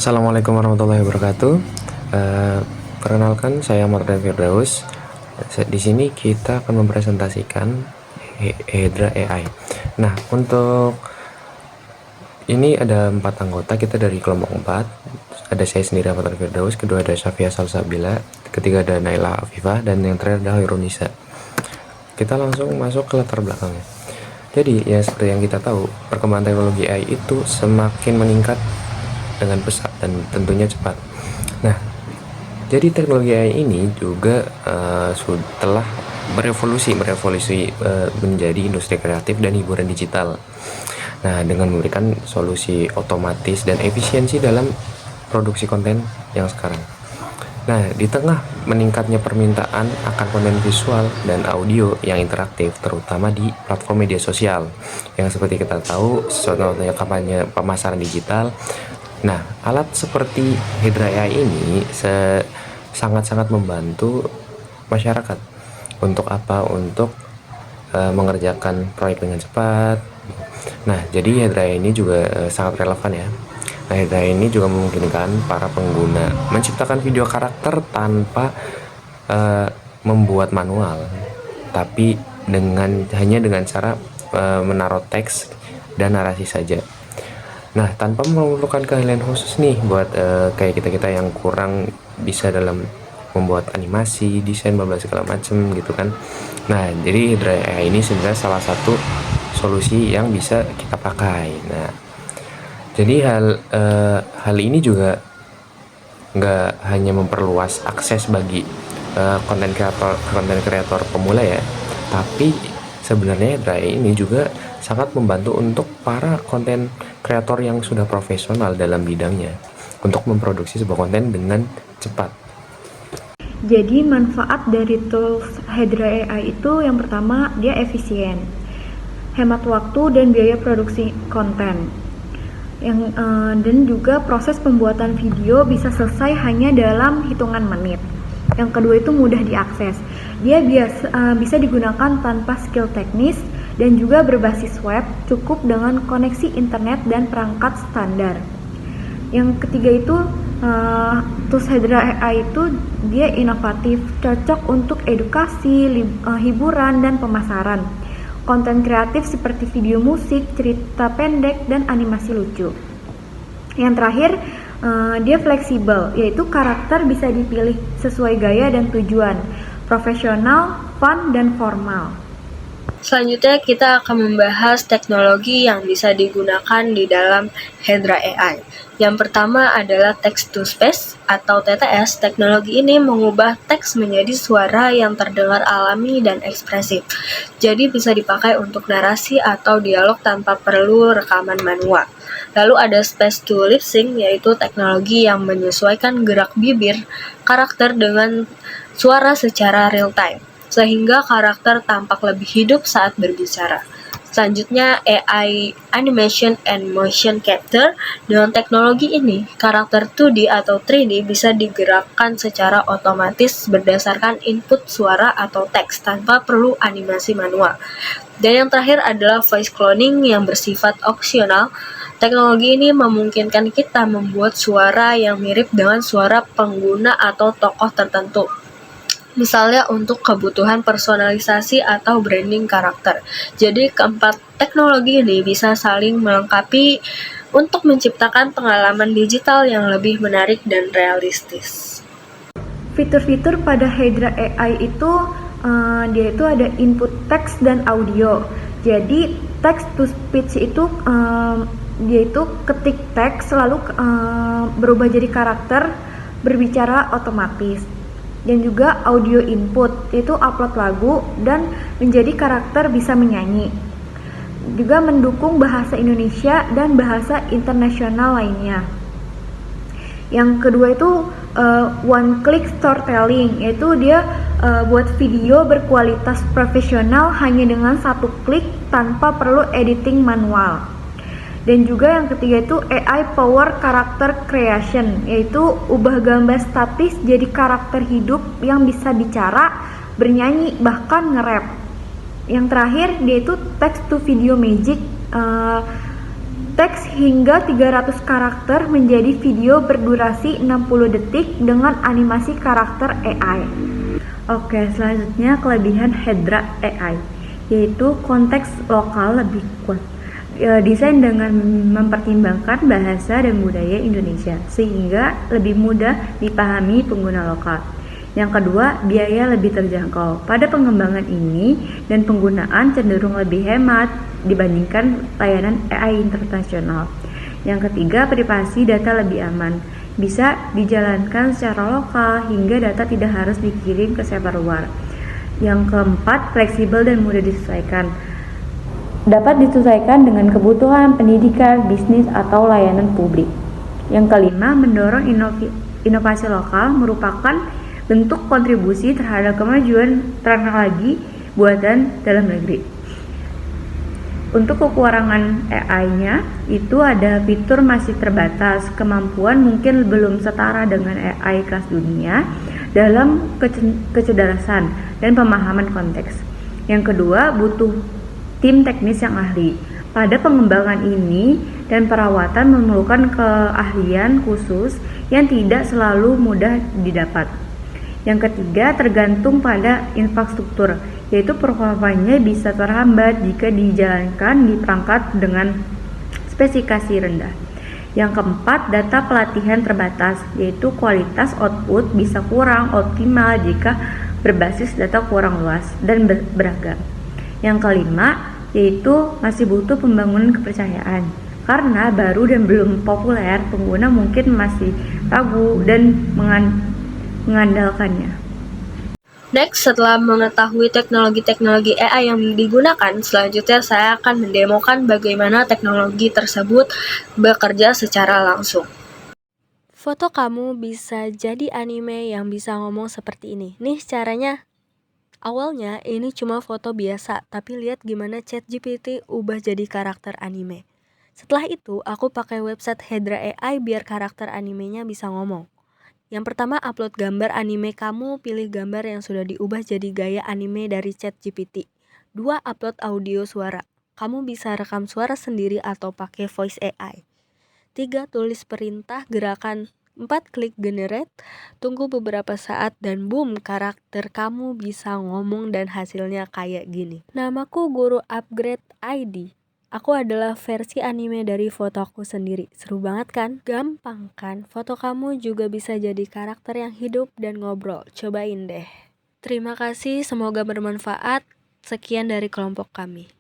Assalamualaikum warahmatullahi wabarakatuh. Eh, Perkenalkan, saya Mardan Firdaus. Di sini kita akan mempresentasikan Hydra AI. Nah, untuk ini ada 4 anggota, kita dari kelompok 4. Ada saya sendiri, Mardan Firdaus, kedua ada Syafia Salsabila, ketiga ada Naila Afifah, dan yang terakhir ada Hairunisa. Kita langsung masuk ke latar belakangnya. Jadi, ya seperti yang kita tahu, perkembangan teknologi AI itu semakin meningkat dengan pesat dan tentunya cepat. Nah, jadi teknologi AI ini juga telah berevolusi menjadi industri kreatif dan hiburan digital. Nah, dengan memberikan solusi otomatis dan efisiensi dalam produksi konten yang sekarang. Nah, di tengah meningkatnya permintaan akan konten visual dan audio yang interaktif, terutama di platform media sosial, yang seperti kita tahu, contohnya kampanye pemasaran digital. Nah, alat seperti Hydra AI ini sangat-sangat membantu masyarakat. Untuk apa? Untuk mengerjakan proyek dengan cepat. Nah, jadi Hydra AI ini juga sangat relevan ya. Nah, Hydra AI ini juga memungkinkan para pengguna menciptakan video karakter tanpa membuat manual, tapi hanya dengan cara menaruh teks dan narasi saja. Nah, tanpa memerlukan keahlian khusus nih buat kayak kita-kita yang kurang bisa dalam membuat animasi, desain, segala macem gitu kan. Nah, jadi Hydra AI ini sebenarnya salah satu solusi yang bisa kita pakai. Nah, jadi hal ini juga nggak hanya memperluas akses bagi konten kreator pemula ya, tapi sebenarnya Hydra AI ini juga sangat membantu untuk para konten kreator yang sudah profesional dalam bidangnya untuk memproduksi sebuah konten dengan cepat. Jadi manfaat dari tools Hydra AI itu yang pertama dia efisien, hemat waktu dan biaya produksi konten. Dan juga proses pembuatan video bisa selesai hanya dalam hitungan menit. Yang kedua itu mudah diakses. Dia bisa digunakan tanpa skill teknis dan juga berbasis web, cukup dengan koneksi internet dan perangkat standar. Yang ketiga itu tools Hydra AI itu dia inovatif, cocok untuk edukasi, hiburan dan pemasaran. Konten kreatif seperti video musik, cerita pendek dan animasi lucu. Yang terakhir dia fleksibel, yaitu karakter bisa dipilih sesuai gaya dan tujuan, profesional, fun dan formal. Selanjutnya kita akan membahas teknologi yang bisa digunakan di dalam Hydra AI. Yang pertama adalah text to speech atau TTS. Teknologi ini mengubah teks menjadi suara yang terdengar alami dan ekspresif. Jadi bisa dipakai untuk narasi atau dialog tanpa perlu rekaman manual. Lalu ada speech to lip sync, yaitu teknologi yang menyesuaikan gerak bibir karakter dengan suara secara real time, sehingga karakter tampak lebih hidup saat berbicara. Selanjutnya AI Animation and Motion Capture. Dengan teknologi ini, karakter 2D atau 3D bisa digerakkan secara otomatis berdasarkan input suara atau teks tanpa perlu animasi manual. Dan yang terakhir adalah voice cloning yang bersifat opsional. Teknologi ini memungkinkan kita membuat suara yang mirip dengan suara pengguna atau tokoh tertentu, misalnya untuk kebutuhan personalisasi atau branding karakter. Jadi keempat teknologi ini bisa saling melengkapi untuk menciptakan pengalaman digital yang lebih menarik dan realistis. Fitur-fitur pada Hydra AI itu dia itu ada input teks dan audio. Jadi text to speech itu dia itu ketik teks lalu berubah jadi karakter berbicara otomatis. Dan juga audio input, yaitu upload lagu dan menjadi karakter bisa menyanyi. Juga mendukung bahasa Indonesia dan bahasa internasional lainnya. Yang kedua itu one click storytelling, yaitu dia buat video berkualitas profesional hanya dengan satu klik tanpa perlu editing manual. Dan juga yang ketiga itu AI Power Character Creation, yaitu ubah gambar statis jadi karakter hidup yang bisa bicara, bernyanyi, bahkan nge-rap. Yang terakhir dia itu text to video magic. teks hingga 300 karakter menjadi video berdurasi 60 detik dengan animasi karakter AI. Oke, selanjutnya kelebihan Hedra AI, yaitu konteks lokal lebih kuat. Desain dengan mempertimbangkan bahasa dan budaya Indonesia, sehingga lebih mudah dipahami pengguna lokal. Yang kedua, biaya lebih terjangkau. Pada pengembangan ini dan penggunaan cenderung lebih hemat dibandingkan layanan AI internasional. Yang ketiga, privasi data lebih aman. Bisa dijalankan secara lokal hingga data tidak harus dikirim ke server luar. Yang keempat, fleksibel dan mudah disesuaikan. Dapat disesuaikan dengan kebutuhan pendidikan, bisnis, atau layanan publik. Yang kelima, mendorong inovasi lokal merupakan bentuk kontribusi terhadap kemajuan teknologi buatan dalam negeri. Untuk kekurangan AI-nya, itu ada fitur masih terbatas, kemampuan mungkin belum setara dengan AI kelas dunia dalam kecerdasan dan pemahaman konteks. Yang kedua, butuh tim teknis yang ahli. Pada pengembangan ini dan perawatan memerlukan keahlian khusus yang tidak selalu mudah didapat. Yang ketiga, tergantung pada infrastruktur, yaitu performanya bisa terhambat jika dijalankan di perangkat dengan spesifikasi rendah. Yang keempat, data pelatihan terbatas, yaitu kualitas output bisa kurang optimal jika berbasis data kurang luas dan beragam. Yang kelima, yaitu masih butuh pembangunan kepercayaan. Karena baru dan belum populer, pengguna mungkin masih ragu dan mengandalkannya. Next, setelah mengetahui teknologi-teknologi AI yang digunakan, selanjutnya saya akan mendemokan bagaimana teknologi tersebut bekerja secara langsung. Foto kamu bisa jadi anime yang bisa ngomong seperti ini. Nih caranya. Awalnya ini cuma foto biasa, tapi lihat gimana ChatGPT ubah jadi karakter anime. Setelah itu, aku pakai website Hedra AI biar karakter animenya bisa ngomong. Yang pertama, upload gambar anime kamu, pilih gambar yang sudah diubah jadi gaya anime dari ChatGPT. 2. Upload audio suara. Kamu bisa rekam suara sendiri atau pakai voice AI. 3. Tulis perintah gerakan. 4. Klik generate, tunggu beberapa saat dan boom, karakter kamu bisa ngomong dan hasilnya kayak gini. Namaku Guru Upgrade ID. Aku adalah versi anime dari fotoku sendiri. Seru banget kan? Gampang kan? Foto kamu juga bisa jadi karakter yang hidup dan ngobrol. Cobain deh. Terima kasih, semoga bermanfaat. Sekian dari kelompok kami.